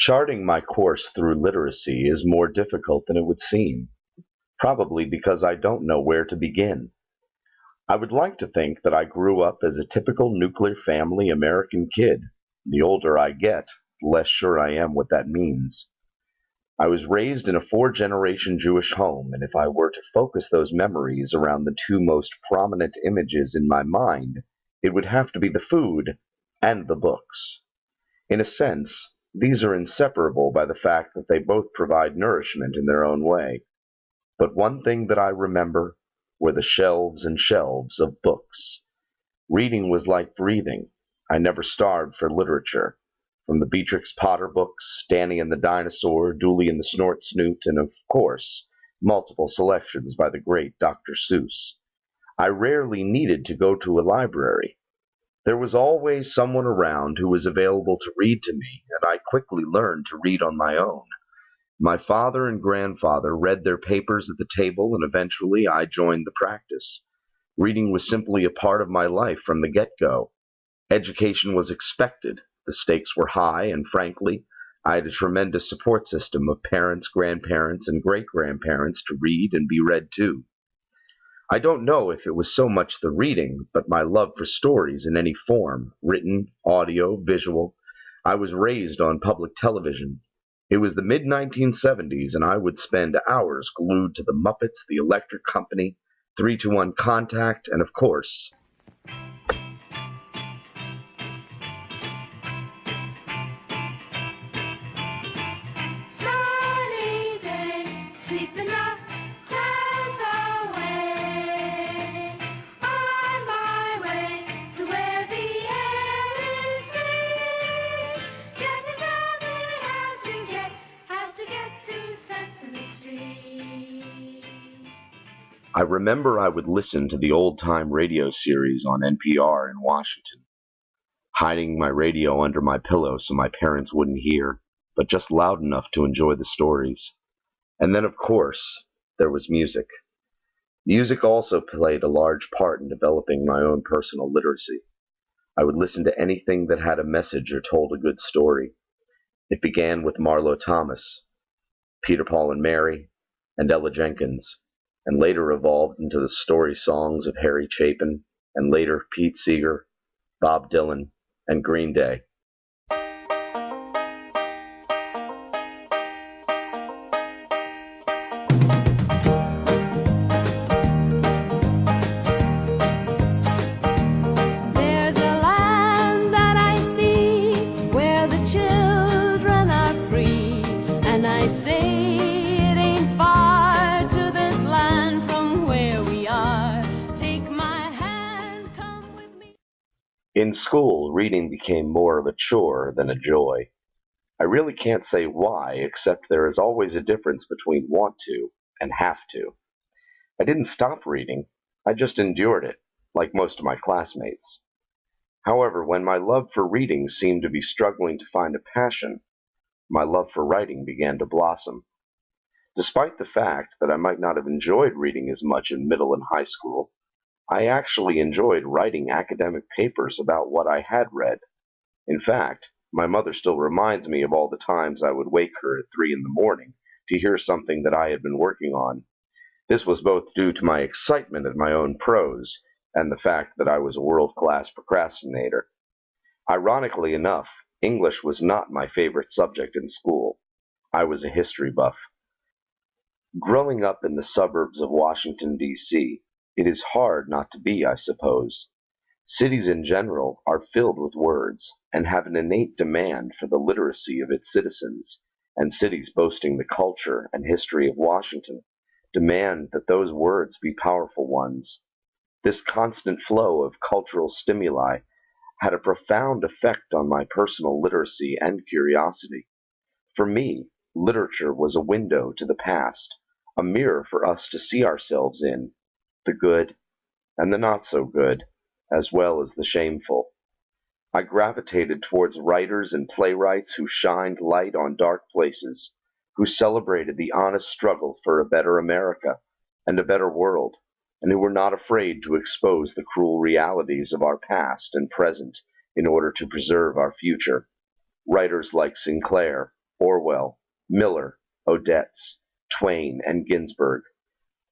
Charting my course through literacy is more difficult than it would seem, probably because I don't know where to begin. I would like to think that I grew up as a typical nuclear family American kid. The older I get, the less sure I am what that means. I was raised in a four-generation Jewish home, and if I were to focus those memories around the two most prominent images in my mind, it would have to be the food and the books. In a sense, these are inseparable by the fact that they both provide nourishment in their own way. But one thing that I remember were the shelves and shelves of books. Reading was like breathing. I never starved for literature. From the Beatrix Potter books, Danny and the Dinosaur, Dooley and the Snort Snoot, and of course, multiple selections by the great Dr. Seuss. I rarely needed to go to a library. There was always someone around who was available to read to me, and I quickly learned to read on my own. My father and grandfather read their papers at the table, and eventually I joined the practice. Reading was simply a part of my life from the get-go. Education was expected, the stakes were high, and frankly, I had a tremendous support system of parents, grandparents, and great-grandparents to read and be read to. I don't know if it was so much the reading, but my love for stories in any form, written, audio, visual. I was raised on public television. It was the mid-1970s, and I would spend hours glued to the Muppets, the Electric Company, 3-2-1 Contact, and of course, Sunny day, sweeping the clouds away. On my way to where the air is free. Tell me how to get to Sesame Street. I remember I would listen to the old-time radio series on NPR in Washington, hiding my radio under my pillow so my parents wouldn't hear, but just loud enough to enjoy the stories. And then, of course, there was music. Music also played a large part in developing my own personal literacy. I would listen to anything that had a message or told a good story. It began with Marlo Thomas, Peter, Paul and Mary, and Ella Jenkins, and later evolved into the story songs of Harry Chapin, and later Pete Seeger, Bob Dylan, and Green Day. There's a land that I see where the children are free, and I say it ain't far to this land from where we are. Take my hand, come with me. In school, reading became more of a chore than a joy. I really can't say why, except there is always a difference between want to and have to. I didn't stop reading, I just endured it, like most of my classmates. However, when my love for reading seemed to be struggling to find a passion, my love for writing began to blossom. Despite the fact that I might not have enjoyed reading as much in middle and high school, I actually enjoyed writing academic papers about what I had read. In fact, my mother still reminds me of all the times I would wake her at 3 in the morning to hear something that I had been working on. This was both due to my excitement at my own prose and the fact that I was a world-class procrastinator. Ironically enough, English was not my favorite subject in school. I was a history buff. Growing up in the suburbs of Washington, D.C., it is hard not to be, I suppose. Cities in general are filled with words and have an innate demand for the literacy of its citizens, and cities boasting the culture and history of Washington demand that those words be powerful ones. This constant flow of cultural stimuli had a profound effect on my personal literacy and curiosity. For me, literature was a window to the past, a mirror for us to see ourselves in, the good and the not so good, as well as the shameful. I gravitated towards writers and playwrights who shined light on dark places, who celebrated the honest struggle for a better America and a better world, and who were not afraid to expose the cruel realities of our past and present in order to preserve our future. Writers like Sinclair, Orwell, Miller, Odets, Twain, and Ginsberg.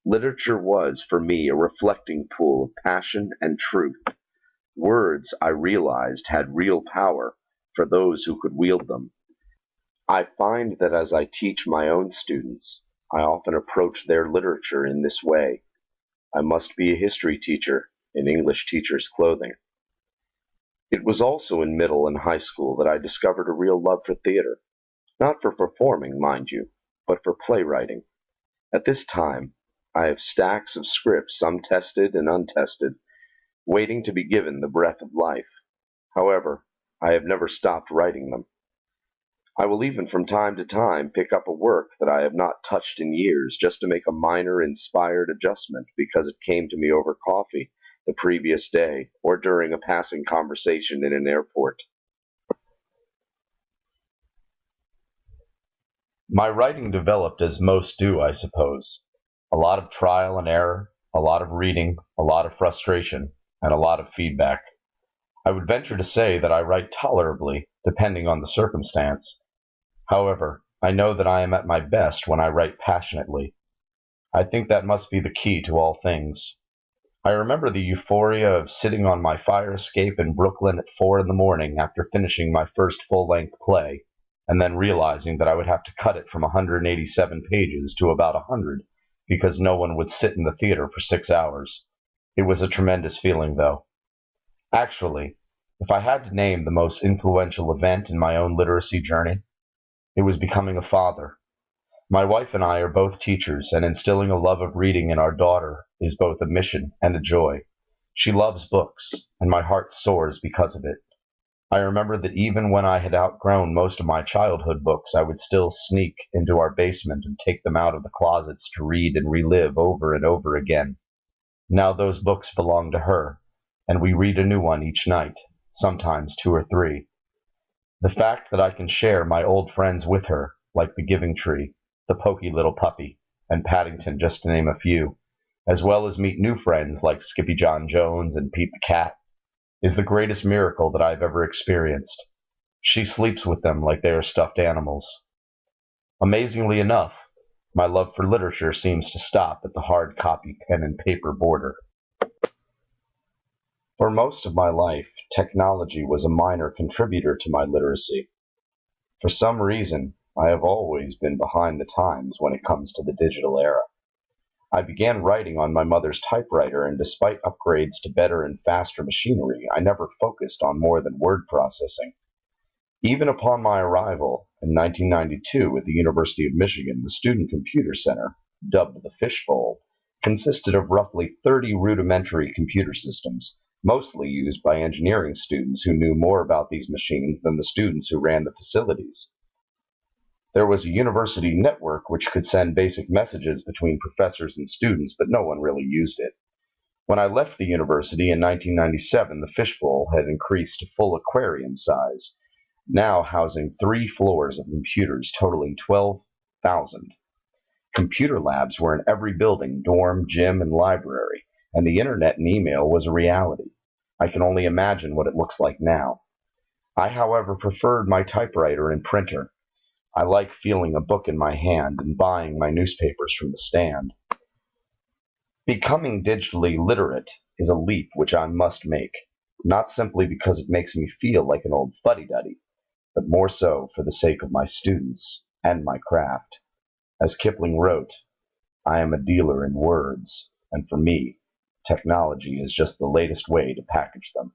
Literature was, for me, a reflecting pool of passion and truth. Words, I realized, had real power for those who could wield them. I find that as I teach my own students, I often approach their literature in this way. I must be a history teacher in English teacher's clothing. It was also in middle and high school that I discovered a real love for theater, not for performing, mind you, but for playwriting. At this time, I have stacks of scripts, some tested and untested, waiting to be given the breath of life. However, I have never stopped writing them. I will even from time to time pick up a work that I have not touched in years just to make a minor inspired adjustment because it came to me over coffee the previous day or during a passing conversation in an airport. My writing developed as most do, I suppose. A lot of trial and error, a lot of reading, a lot of frustration, and a lot of feedback. I would venture to say that I write tolerably, depending on the circumstance. However, I know that I am at my best when I write passionately. I think that must be the key to all things. I remember the euphoria of sitting on my fire escape in Brooklyn at 4 in the morning after finishing my first full-length play, and then realizing that I would have to cut it from 187 pages to about 100 because no one would sit in the theater for 6 hours. It was a tremendous feeling, though. Actually, if I had to name the most influential event in my own literacy journey, it was becoming a father. My wife and I are both teachers, and instilling a love of reading in our daughter is both a mission and a joy. She loves books, and my heart soars because of it. I remember that even when I had outgrown most of my childhood books, I would still sneak into our basement and take them out of the closets to read and relive over and over again. Now those books belong to her, and we read a new one each night, sometimes 2 or 3. The fact that I can share my old friends with her, like the Giving Tree, the Poky Little Puppy, and Paddington, just to name a few, as well as meet new friends like Skippy John Jones and Pete the Cat, is the greatest miracle that I've ever experienced. She sleeps with them like they are stuffed animals. Amazingly enough, my love for literature seems to stop at the hard copy pen and paper border. For most of my life, technology was a minor contributor to my literacy. For some reason, I have always been behind the times when it comes to the digital era. I began writing on my mother's typewriter, and despite upgrades to better and faster machinery, I never focused on more than word processing. Even upon my arrival in 1992 at the University of Michigan, the Student Computer Center, dubbed the Fishbowl, consisted of roughly 30 rudimentary computer systems, mostly used by engineering students who knew more about these machines than the students who ran the facilities. There was a university network which could send basic messages between professors and students, but no one really used it. When I left the university in 1997, the Fishbowl had increased to full aquarium size, now housing 3 floors of computers totaling 12,000. Computer labs were in every building, dorm, gym, and library, and the internet and email was a reality. I can only imagine what it looks like now. I, however, preferred my typewriter and printer. I like feeling a book in my hand and buying my newspapers from the stand. Becoming digitally literate is a leap which I must make, not simply because it makes me feel like an old fuddy-duddy, but more so for the sake of my students and my craft. As Kipling wrote, I am a dealer in words, and for me, technology is just the latest way to package them.